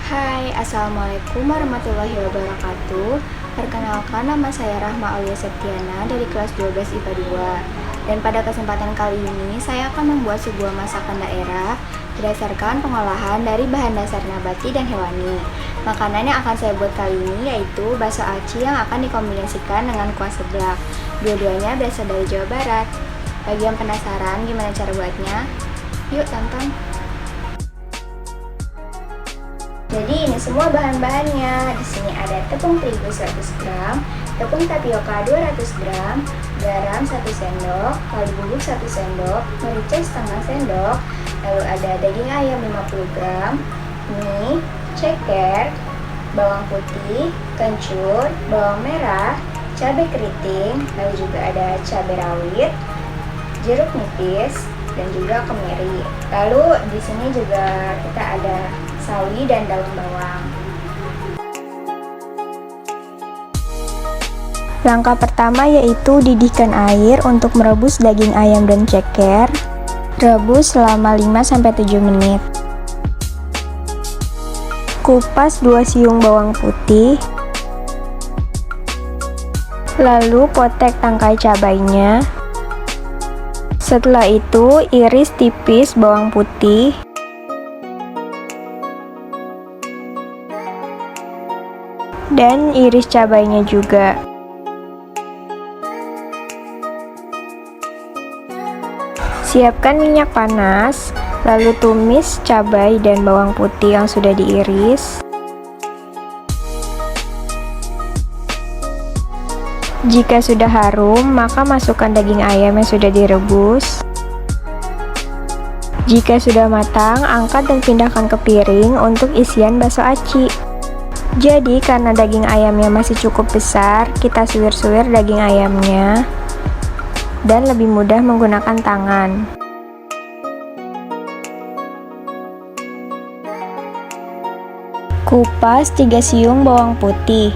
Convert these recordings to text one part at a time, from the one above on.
Hai, Assalamualaikum warahmatullahi wabarakatuh. Perkenalkan, nama saya Rahma Aulia Septiana dari kelas 12 IPA 2. Dan pada kesempatan kali ini, saya akan membuat sebuah masakan daerah berdasarkan pengolahan dari bahan dasar nabati dan hewani. Makanan yang akan saya buat kali ini yaitu bakso aci yang akan dikombinasikan dengan kuah seblak. Dua-duanya berasal dari Jawa Barat. Bagi yang penasaran gimana cara buatnya, yuk tonton. Jadi ini semua bahan-bahannya. Di sini ada tepung terigu 100 gram, tepung tapioka 200 gram, garam 1 sendok, kaldu bubuk 1 sendok, merica setengah sendok, lalu ada daging ayam 50 gram, mie, ceker, bawang putih, kencur, bawang merah, cabai keriting, lalu juga ada cabai rawit, jeruk nipis, dan juga kemiri. Lalu di sini juga kita ada sawi dan daun bawang. Langkah pertama yaitu didihkan air untuk merebus daging ayam dan ceker. Rebus selama 5-7 menit. Kupas 2 siung bawang putih. Lalu potek tangkai cabainya. Setelah itu iris tipis bawang putih. Dan iris cabainya juga. Siapkan minyak panas, lalu tumis cabai dan bawang putih yang sudah diiris. Jika sudah harum, maka masukkan daging ayam yang sudah direbus. Jika sudah matang, angkat dan pindahkan ke piring untuk isian bakso aci. Jadi karena daging ayamnya masih cukup besar, kita suwir-suwir daging ayamnya dan lebih mudah menggunakan tangan. Kupas 3 siung bawang putih.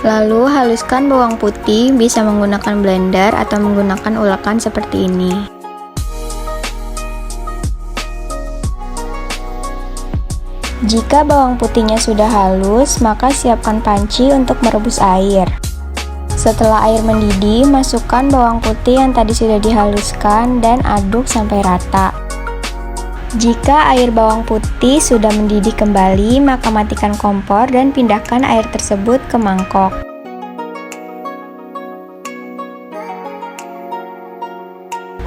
Lalu haluskan bawang putih, bisa menggunakan blender atau menggunakan ulakan seperti ini. Jika bawang putihnya sudah halus, maka siapkan panci untuk merebus air. Setelah air mendidih, masukkan bawang putih yang tadi sudah dihaluskan dan aduk sampai rata. Jika air bawang putih sudah mendidih kembali, maka matikan kompor dan pindahkan air tersebut ke mangkok.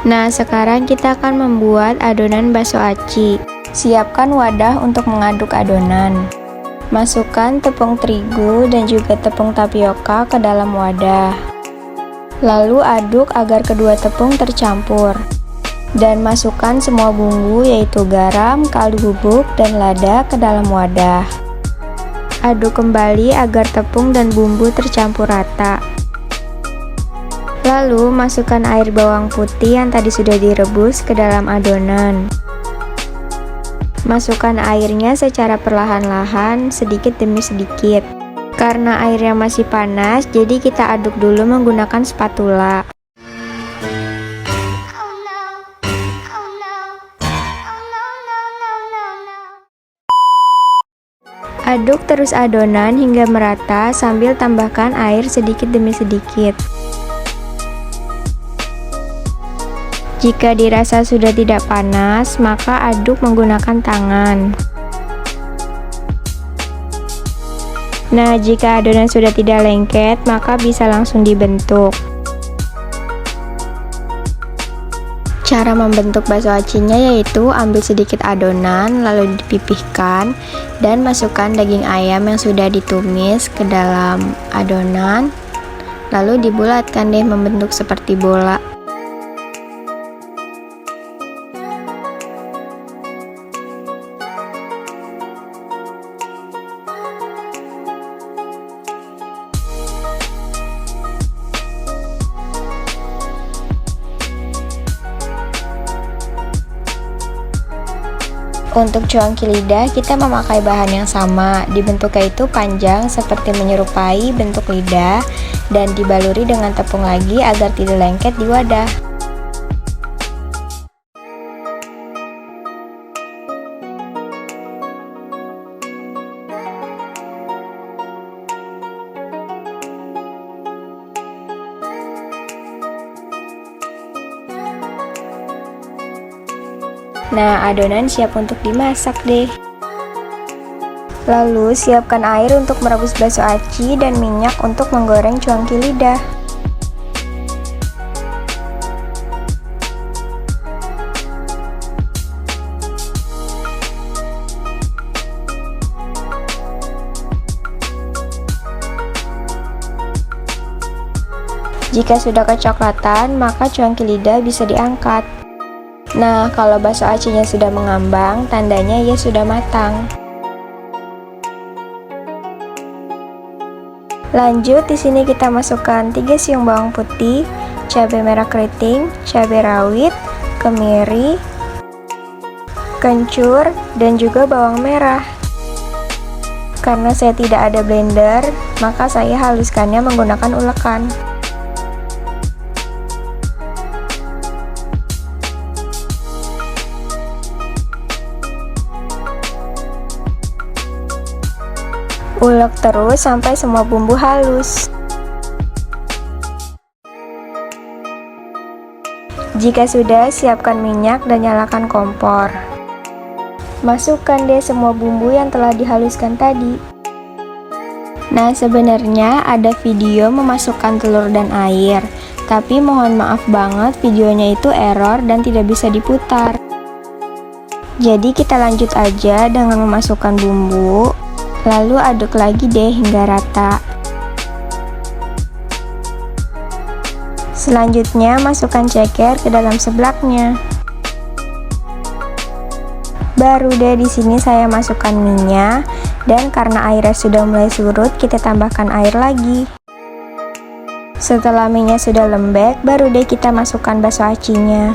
Nah, sekarang kita akan membuat adonan bakso aci. Siapkan wadah untuk mengaduk adonan. Masukkan tepung terigu dan juga tepung tapioka ke dalam wadah. Lalu aduk agar kedua tepung tercampur. Dan masukkan semua bumbu yaitu garam, kaldu bubuk, dan lada ke dalam wadah. Aduk kembali agar tepung dan bumbu tercampur rata. Lalu masukkan air bawang putih yang tadi sudah direbus ke dalam adonan. Masukkan airnya secara perlahan-lahan, sedikit demi sedikit. Karena airnya masih panas, jadi kita aduk dulu menggunakan spatula. Aduk terus adonan hingga merata sambil tambahkan air sedikit demi sedikit. Jika dirasa sudah tidak panas, maka aduk menggunakan tangan. Nah, jika adonan sudah tidak lengket, maka bisa langsung dibentuk. Cara membentuk bakso acinya yaitu ambil sedikit adonan, lalu dipipihkan, dan masukkan daging ayam yang sudah ditumis ke dalam adonan, lalu dibulatkan deh membentuk seperti bola. Untuk cuangki lidah, kita memakai bahan yang sama. Dibentuknya itu panjang seperti menyerupai bentuk lidah dan dibaluri dengan tepung lagi agar tidak lengket di wadah. Nah, adonan siap untuk dimasak deh. Lalu, siapkan air untuk merebus bakso aci dan minyak untuk menggoreng cuanki lidah. Jika sudah kecoklatan, maka cuanki lidah bisa diangkat. Nah, kalau bakso acinya sudah mengambang, tandanya ia sudah matang. Lanjut, di sini kita masukkan 3 siung bawang putih, cabai merah keriting, cabai rawit, kemiri, kencur, dan juga bawang merah. Karena saya tidak ada blender, maka saya haluskannya menggunakan ulekan. Ulek terus sampai semua bumbu halus. Jika sudah, siapkan minyak dan nyalakan kompor. Masukkan deh semua bumbu yang telah dihaluskan tadi. Nah, sebenarnya ada video memasukkan telur dan air, tapi mohon maaf banget videonya itu error dan tidak bisa diputar. Jadi kita lanjut aja dengan memasukkan bumbu. Lalu aduk lagi deh hingga rata. Selanjutnya masukkan ceker ke dalam seblaknya. Baru deh di sini saya masukkan minyak, dan karena airnya sudah mulai surut, kita tambahkan air lagi. Setelah minyak sudah lembek, baru deh kita masukkan bakso acinya.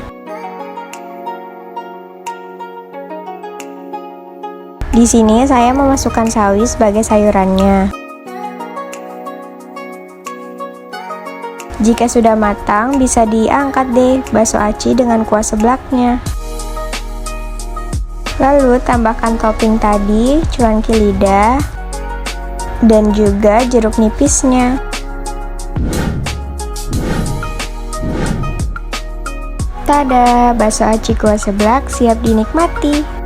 Di sini saya memasukkan sawi sebagai sayurannya. Jika sudah matang, bisa diangkat deh bakso aci dengan kuah seblaknya. Lalu tambahkan topping tadi, cuanki lidah, dan juga jeruk nipisnya. Tada, bakso aci kuah seblak siap dinikmati.